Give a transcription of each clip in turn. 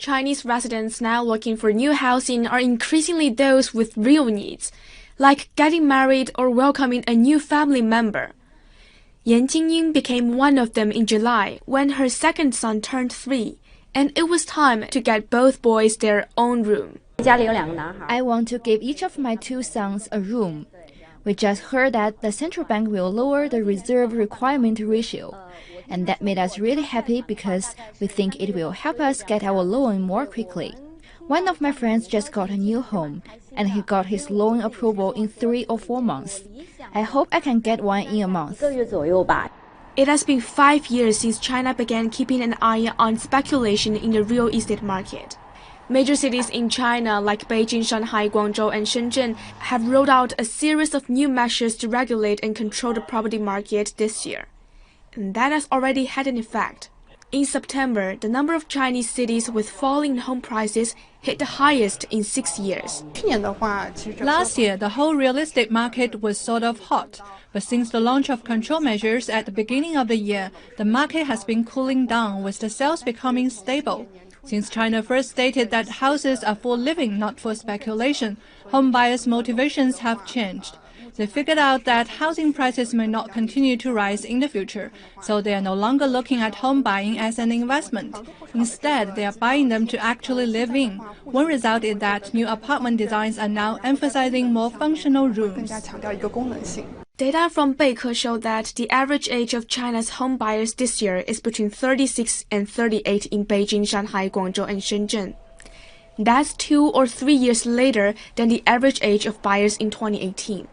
Chinese residents now looking for new housing are increasingly those with real needs, like getting married or welcoming a new family member. Yan Jingying became one of them in July when her second son turned 3, and it was time to get both boys their own room. I want to give each of my 2 sons a room. We just heard that the central bank will lower the reserve requirement ratio, and that made us really happy because we think it will help us get our loan more quickly. One of my friends just got a new home, and he got his loan approval in 3 or 4 months. I hope I can get one in a month. It has been 5 years since China began keeping an eye on speculation in the real estate market. Major cities in China like Beijing, Shanghai, Guangzhou, and Shenzhen have rolled out a series of new measures to regulate and control the property market this year. And that has already had an effect. In September, the number of Chinese cities with falling home prices hit the highest in 6 years. Last year, the whole real estate market was sort of hot. But since the launch of control measures at the beginning of the year, the market has been cooling down with the sales becoming stable. Since China first stated that houses are for living, not for speculation, home buyers' motivations have changed. They figured out that housing prices may not continue to rise in the future, so they are no longer looking at home buying as an investment. Instead, they are buying them to actually live in. One result is that new apartment designs are now emphasizing more functional rooms. Data from Beike show that the average age of China's home buyers this year is between 36 and 38 in Beijing, Shanghai, Guangzhou, and Shenzhen. That's 2 or 3 years later than the average age of buyers in 2018.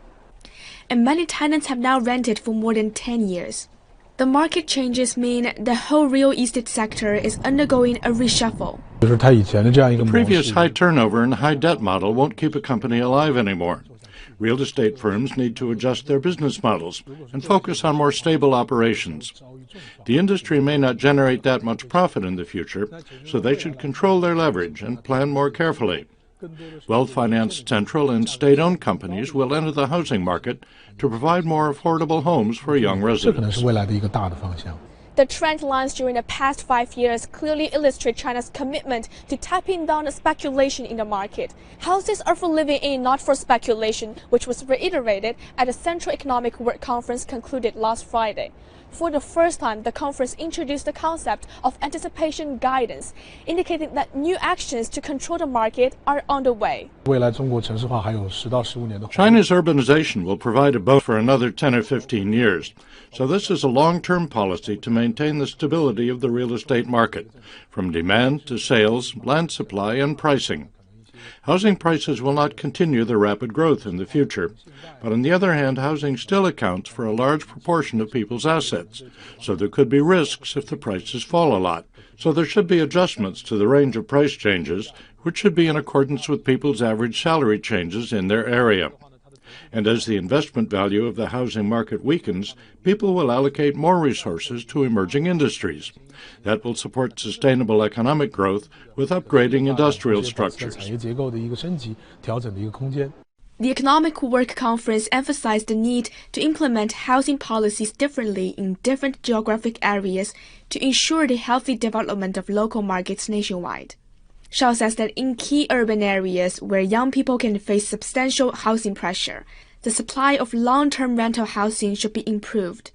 And many tenants have now rented for more than 10 years. The market changes mean the whole real estate sector is undergoing a reshuffle. The previous high turnover and high debt model won't keep a company alive anymore. Real estate firms need to adjust their business models and focus on more stable operations. The industry may not generate that much profit in the future, so they should control their leverage and plan more carefully. Well-financed central and state-owned companies will enter the housing market to provide more affordable homes for young residents. The trend lines during the past 5 years clearly illustrate China's commitment to tapping down the speculation in the market. Houses are for living in, not for speculation, which was reiterated at the Central Economic Work Conference concluded last Friday. For the first time, the conference introduced the concept of anticipation guidance, indicating that new actions to control the market are on the way. China's urbanization will provide a boost for another 10 or 15 years. So this is a long-term policy to maintain the stability of the real estate market, from demand to sales, land supply, and pricing. Housing prices will not continue their rapid growth in the future, but on the other hand, housing still accounts for a large proportion of people's assets, so there could be risks if the prices fall a lot. So there should be adjustments to the range of price changes, which should be in accordance with people's average salary changes in their area. And as the investment value of the housing market weakens, people will allocate more resources to emerging industries. That will support sustainable economic growth with upgrading industrial structures. The Economic Work Conference emphasized the need to implement housing policies differently in different geographic areas to ensure the healthy development of local markets nationwide. Shao says that in key urban areas where young people can face substantial housing pressure, the supply of long-term rental housing should be improved.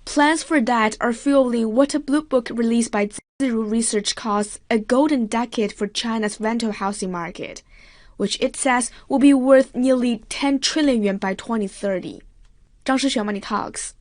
Plans for that are fueling what a blue book released by Ziru Research calls a golden decade for China's rental housing market, which it says will be worth nearly 10 trillion yuan by 2030. Zhang Shixuan Money Talks.